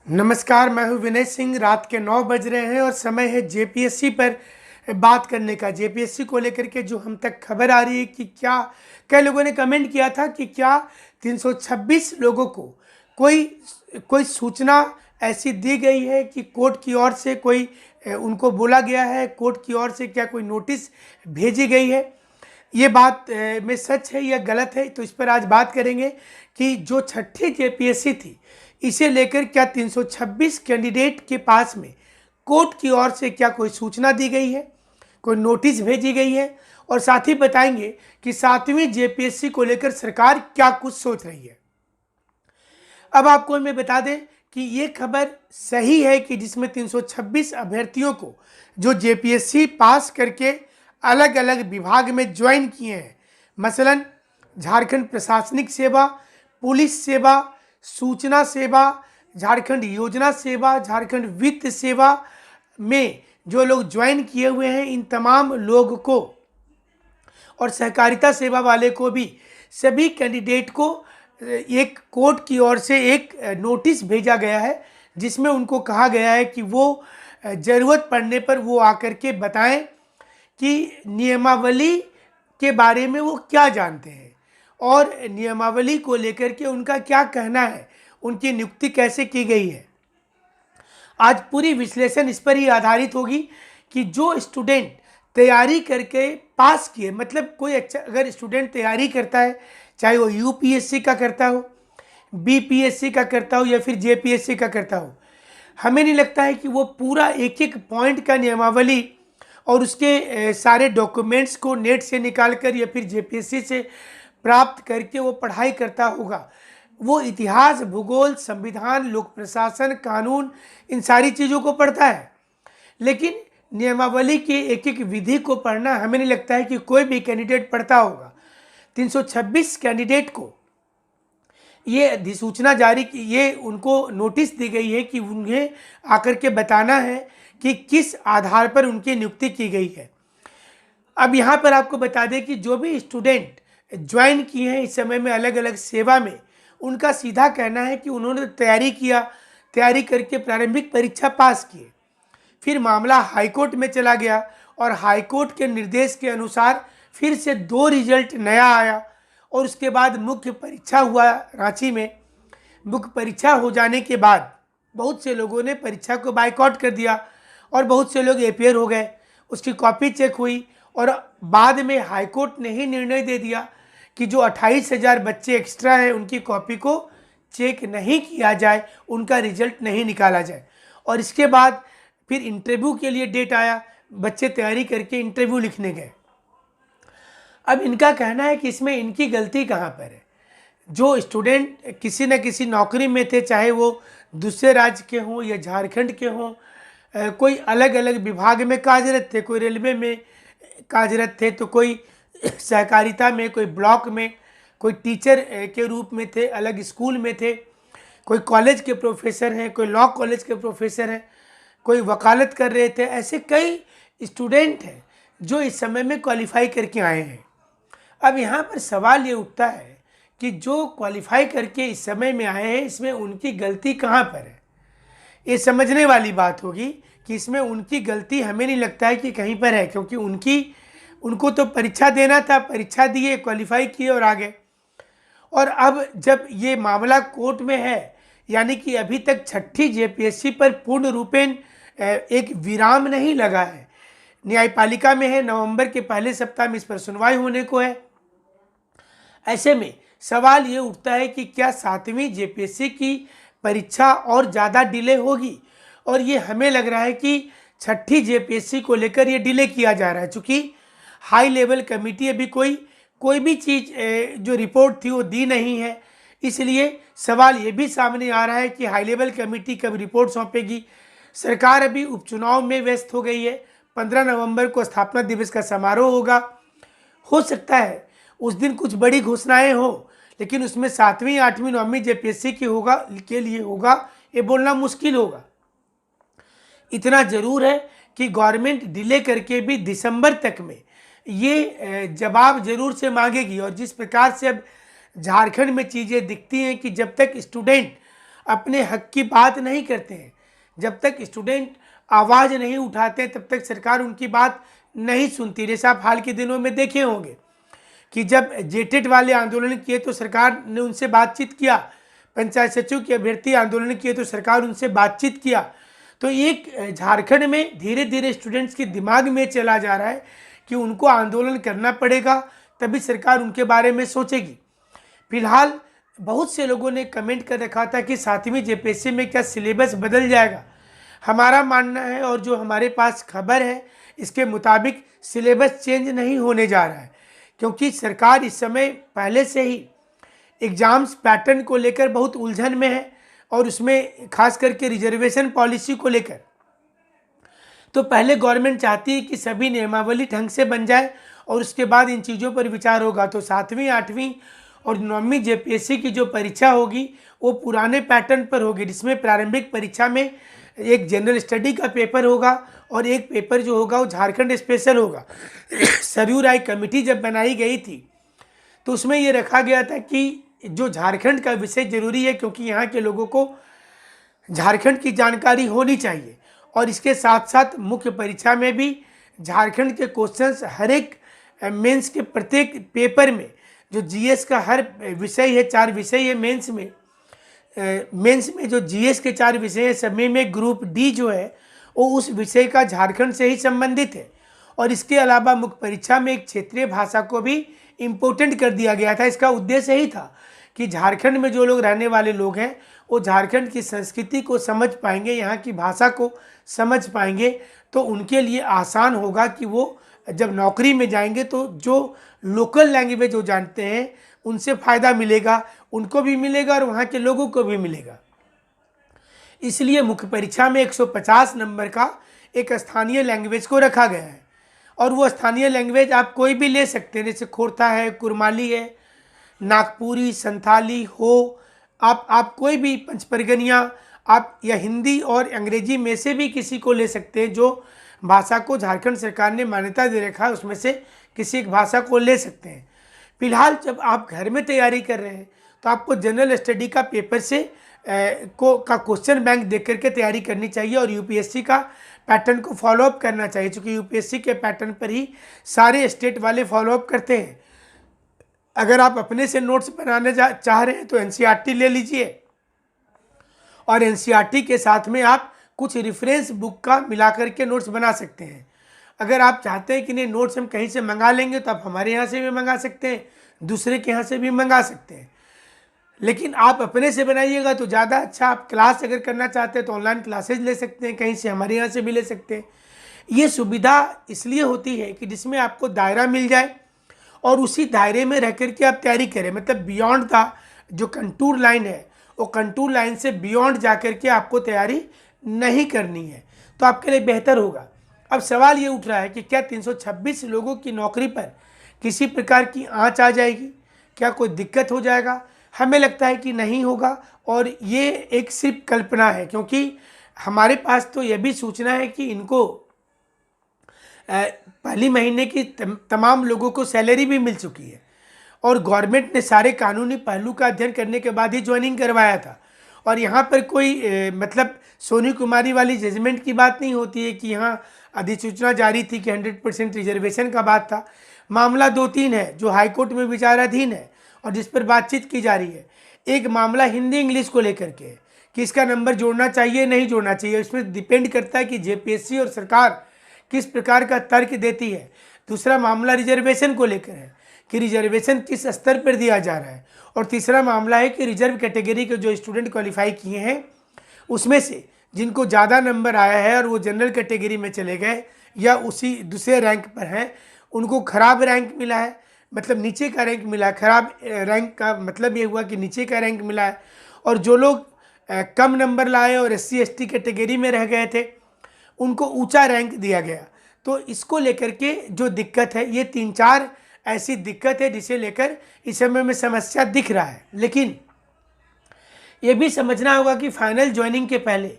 नमस्कार, मैं हूं विनय सिंह। रात के 9 बज रहे हैं और समय है जेपीएससी पर बात करने का। जेपीएससी को लेकर के जो हम तक खबर आ रही है कि क्या कई लोगों ने कमेंट किया था कि क्या 326 लोगों को कोई कोई सूचना ऐसी दी गई है कि कोर्ट की ओर से कोई उनको बोला गया है, कोर्ट की ओर से क्या कोई नोटिस भेजी गई है, ये बात में सच है या गलत है। तो इस पर आज बात करेंगे कि जो छठी जेपीएससी थी, इसे लेकर क्या 326 कैंडिडेट के पास में कोर्ट की ओर से क्या कोई सूचना दी गई है, कोई नोटिस भेजी गई है, और साथ ही बताएंगे कि 7वीं जेपीएससी को लेकर सरकार क्या कुछ सोच रही है। अब आपको मैं बता दें कि ये खबर सही है कि जिसमें 326 अभ्यर्थियों को जो जेपीएससी पास करके अलग अलग विभाग में ज्वाइन किए हैं, मसलन झारखंड प्रशासनिक सेवा, पुलिस सेवा, सूचना सेवा, झारखंड योजना सेवा, झारखंड वित्त सेवा में जो लोग ज्वाइन किए हुए हैं, इन तमाम लोग को और सहकारिता सेवा वाले को भी, सभी कैंडिडेट को एक कोर्ट की ओर से एक नोटिस भेजा गया है, जिसमें उनको कहा गया है कि वो ज़रूरत पड़ने पर वो आकर के बताएं कि नियमावली के बारे में वो क्या जानते हैं और नियमावली को लेकर के उनका क्या कहना है, उनकी नियुक्ति कैसे की गई है। आज पूरी विश्लेषण इस पर ही आधारित होगी कि जो स्टूडेंट तैयारी करके पास किए, मतलब कोई अच्छा अगर स्टूडेंट तैयारी करता है, चाहे वो यूपीएससी का करता हो, बीपीएससी का करता हो या फिर जेपीएससी का करता हो, हमें नहीं लगता है कि वो पूरा एक एक पॉइंट का नियमावली और उसके सारे डॉक्यूमेंट्स को नेट से निकाल कर या फिर जेपीएससी से प्राप्त करके वो पढ़ाई करता होगा। वो इतिहास, भूगोल, संविधान, लोक प्रशासन, कानून, इन सारी चीज़ों को पढ़ता है, लेकिन नियमावली के एक एक विधि को पढ़ना हमें नहीं लगता है कि कोई भी कैंडिडेट पढ़ता होगा। 326 कैंडिडेट को ये अधिसूचना जारी की, ये उनको नोटिस दी गई है कि उन्हें आकर के बताना है कि किस आधार पर उनकी नियुक्ति की गई है। अब यहाँ पर आपको बता दें कि जो भी स्टूडेंट ज्वाइन किए हैं इस समय में अलग अलग सेवा में, उनका सीधा कहना है कि उन्होंने तैयारी किया, तैयारी करके प्रारंभिक परीक्षा पास किए, फिर मामला हाईकोर्ट में चला गया और हाईकोर्ट के निर्देश के अनुसार फिर से 2 रिजल्ट नया आया और उसके बाद मुख्य परीक्षा हुआ रांची में। मुख्य परीक्षा हो जाने के बाद बहुत से लोगों ने परीक्षा को बायकॉट कर दिया और बहुत से लोग अपेयर हो गए। उसकी कॉपी चेक हुई और बाद में हाईकोर्ट ने ही निर्णय दे दिया कि जो 28,000 बच्चे एक्स्ट्रा हैं उनकी कॉपी को चेक नहीं किया जाए, उनका रिजल्ट नहीं निकाला जाए। और इसके बाद फिर इंटरव्यू के लिए डेट आया, बच्चे तैयारी करके इंटरव्यू लिखने गए। अब इनका कहना है कि इसमें इनकी गलती कहाँ पर है। जो स्टूडेंट किसी न किसी नौकरी में थे, चाहे वो दूसरे राज्य के हों या झारखंड के हों, कोई अलग अलग विभाग में कार्यरत थे, कोई रेलवे में कार्यरत थे, तो कोई सहकारिता में, कोई ब्लॉक में, कोई टीचर के रूप में थे, अलग स्कूल में थे, कोई कॉलेज के प्रोफेसर हैं, कोई लॉ कॉलेज के प्रोफेसर हैं, कोई वकालत कर रहे थे। ऐसे कई स्टूडेंट हैं जो इस समय में क्वालिफाई करके आए हैं। अब यहाँ पर सवाल ये उठता है कि जो क्वालिफाई करके इस समय में आए हैं, इसमें उनकी गलती कहाँ पर है। ये समझने वाली बात होगी कि इसमें उनकी गलती हमें नहीं लगता है कि कहीं पर है, क्योंकि उनको तो परीक्षा देना था, परीक्षा दिए, क्वालिफाई किए और आ गए। और अब जब ये मामला कोर्ट में है, यानी कि अभी तक छठी जेपीएससी पर पूर्ण रूपेण एक विराम नहीं लगा है, न्यायपालिका में है, नवंबर के पहले सप्ताह में इस पर सुनवाई होने को है। ऐसे में सवाल ये उठता है कि क्या 7वीं जेपीएससी की परीक्षा और ज़्यादा डिले होगी। और ये हमें लग रहा है कि छठी जेपीएससी को लेकर ये डिले किया जा रहा है, चूँकि हाई लेवल कमेटी अभी कोई भी चीज़ जो रिपोर्ट थी वो दी नहीं है। इसलिए सवाल ये भी सामने आ रहा है कि हाई लेवल कमेटी कब रिपोर्ट सौंपेगी। सरकार अभी उपचुनाव में व्यस्त हो गई है। 15 नवंबर को स्थापना दिवस का समारोह होगा। हो सकता है उस दिन कुछ बड़ी घोषणाएं हो, लेकिन उसमें 7वीं, 8वीं, 9वीं जेपीएससी के लिए होगा ये बोलना मुश्किल होगा। इतना ज़रूर है कि गवर्नमेंट डिले करके भी दिसंबर तक में ये जवाब जरूर से मांगेगी। और जिस प्रकार से अब झारखंड में चीज़ें दिखती हैं कि जब तक स्टूडेंट अपने हक की बात नहीं करते हैं। जब तक स्टूडेंट आवाज़ नहीं उठाते तब तक सरकार उनकी बात नहीं सुनती। जैसे आप हाल के दिनों में देखे होंगे कि जब जेटेट वाले आंदोलन किए तो सरकार ने उनसे बातचीत किया, पंचायत सचिव के अभ्यर्थी आंदोलन किए तो सरकार उनसे बातचीत किया। तो एक झारखंड में धीरे धीरे स्टूडेंट्स के दिमाग में चला जा रहा है कि उनको आंदोलन करना पड़ेगा, तभी सरकार उनके बारे में सोचेगी। फिलहाल बहुत से लोगों ने कमेंट कर रखा था कि 7वीं जेपीएससी में क्या सिलेबस बदल जाएगा। हमारा मानना है और जो हमारे पास खबर है इसके मुताबिक सिलेबस चेंज नहीं होने जा रहा है, क्योंकि सरकार इस समय पहले से ही एग्ज़ाम्स पैटर्न को लेकर बहुत उलझन में है और उसमें खास करके रिजर्वेशन पॉलिसी को लेकर। तो पहले गवर्नमेंट चाहती है कि सभी नियमावली ढंग से बन जाए और उसके बाद इन चीज़ों पर विचार होगा। तो 7वीं 8वीं और 9वीं जेपीएससी की जो परीक्षा होगी वो पुराने पैटर्न पर होगी, जिसमें प्रारंभिक परीक्षा में एक जनरल स्टडी का पेपर होगा और एक पेपर जो होगा वो झारखंड स्पेशल होगा। सरयू राय कमेटी जब बनाई गई थी तो उसमें ये रखा गया था कि जो झारखंड का विषय जरूरी है, क्योंकि यहाँ के लोगों को झारखंड की जानकारी होनी चाहिए और इसके साथ साथ मुख्य परीक्षा में भी झारखंड के क्वेश्चंस हर एक मेंस के प्रत्येक पेपर में, जो जीएस का हर विषय है, 4 विषय है मेंस में जो जीएस के 4 विषय है, सभी में ग्रुप डी जो है वो उस विषय का झारखंड से ही संबंधित है। और इसके अलावा मुख्य परीक्षा में एक क्षेत्रीय भाषा को भी इम्पोर्टेंट कर दिया गया था। इसका उद्देश्य यही था कि झारखंड में जो लोग रहने वाले लोग हैं वो झारखंड की संस्कृति को समझ पाएंगे, यहाँ की भाषा को समझ पाएंगे, तो उनके लिए आसान होगा कि वो जब नौकरी में जाएंगे तो जो लोकल लैंग्वेज जो जानते हैं उनसे फ़ायदा मिलेगा, उनको भी मिलेगा और वहाँ के लोगों को भी मिलेगा। इसलिए मुख्य परीक्षा में 150 नंबर का एक स्थानीय लैंग्वेज को रखा गया है और वो स्थानीय लैंग्वेज आप कोई भी ले सकते हैं, जैसे खोरथा है, कुरमाली है, नागपुरी, संथाली हो, आप कोई भी पंचपरगनिया आप या हिंदी और अंग्रेजी में से भी किसी को ले सकते हैं। जो भाषा को झारखंड सरकार ने मान्यता दे रखा है उसमें से किसी एक भाषा को ले सकते हैं। फिलहाल जब आप घर में तैयारी कर रहे हैं तो आपको जनरल स्टडी का पेपर से का क्वेश्चन बैंक देख करके तैयारी करनी चाहिए और यूपीएससी का पैटर्न को फॉलोअप करना चाहिए, क्योंकि यूपीएससी के पैटर्न पर ही सारे स्टेट वाले फॉलोअप करते हैं। अगर आप अपने से नोट्स बनाने चाह रहे हैं तो एनसीईआरटी ले लीजिए और एनसीईआरटी के साथ में आप कुछ रेफरेंस बुक का मिला करके नोट्स बना सकते हैं। अगर आप चाहते हैं कि नहीं नोट्स हम कहीं से मंगा लेंगे तो आप हमारे यहाँ से भी मंगा सकते हैं, दूसरे के यहाँ से भी मंगा सकते हैं, लेकिन आप अपने से बनाइएगा तो ज़्यादा अच्छा। आप क्लास अगर करना चाहते हैं तो ऑनलाइन क्लासेज ले सकते हैं, कहीं से हमारे यहाँ से भी ले सकते हैं। ये सुविधा इसलिए होती है कि जिसमें आपको दायरा मिल जाए और उसी दायरे में रह कर के आप तैयारी करें, मतलब बियॉन्ड द जो कंटूर लाइन है वो कंटूर लाइन से बियॉन्ड जा कर के आपको तैयारी नहीं करनी है, तो आपके लिए बेहतर होगा। अब सवाल ये उठ रहा है कि क्या 326 लोगों की नौकरी पर किसी प्रकार की आंच आ जाएगी, क्या कोई दिक्कत हो जाएगा? हमें लगता है कि नहीं होगा और ये एक सिर्फ कल्पना है, क्योंकि हमारे पास तो यह भी सूचना है कि इनको पहली महीने की तमाम लोगों को सैलरी भी मिल चुकी है और गवर्नमेंट ने सारे कानूनी पहलू का अध्ययन करने के बाद ही ज्वाइनिंग करवाया था। और यहाँ पर कोई मतलब सोनी कुमारी वाली जजमेंट की बात नहीं होती है कि यहाँ अधिसूचना जारी थी कि 100% रिजर्वेशन का बात था। मामला 2-3 है जो हाईकोर्ट में विचाराधीन है और जिस पर बातचीत की जा रही है। एक मामला हिंदी इंग्लिश को लेकर के कि इसका नंबर जोड़ना चाहिए नहीं जोड़ना चाहिए, इसमें डिपेंड करता है कि जेपीएससी और सरकार किस प्रकार का तर्क देती है। दूसरा मामला रिजर्वेशन को लेकर है कि रिजर्वेशन किस स्तर पर दिया जा रहा है, और तीसरा मामला है कि रिजर्व कैटेगरी के जो स्टूडेंट क्वालिफाई किए हैं उसमें से जिनको ज़्यादा नंबर आया है और वो जनरल कैटेगरी में चले गए या उसी दूसरे रैंक पर हैं, उनको खराब रैंक मिला है, मतलब नीचे का रैंक मिला है। खराब रैंक का मतलब ये हुआ कि नीचे का रैंक मिला है, और जो लोग कम नंबर लाए और SC ST कैटेगरी में रह गए थे उनको ऊंचा रैंक दिया गया। तो इसको लेकर के जो दिक्कत है, ये 3-4 ऐसी दिक्कत है जिसे लेकर इस समय में समस्या दिख रहा है। लेकिन ये भी समझना होगा कि फाइनल ज्वाइनिंग के पहले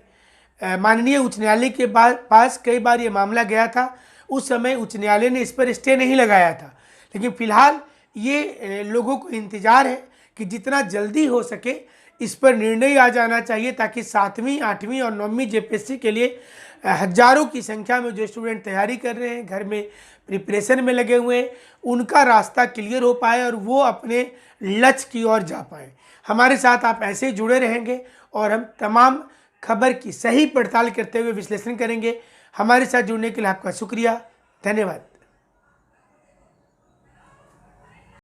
माननीय उच्च न्यायालय के पास कई बार ये मामला गया था। उस समय उच्च न्यायालय ने इस पर स्टे नहीं लगाया था, लेकिन फिलहाल ये लोगों को इंतज़ार है कि जितना जल्दी हो सके इस पर निर्णय आ जाना चाहिए, ताकि 7वीं 8वीं और 9वीं जेपीएससी के लिए हजारों की संख्या में जो स्टूडेंट तैयारी कर रहे हैं, घर में प्रिपरेशन में लगे हुए हैं, उनका रास्ता क्लियर हो पाए और वो अपने लक्ष्य की ओर जा पाए। हमारे साथ आप ऐसे ही जुड़े रहेंगे और हम तमाम खबर की सही पड़ताल करते हुए विश्लेषण करेंगे। हमारे साथ जुड़ने के लिए आपका शुक्रिया, धन्यवाद।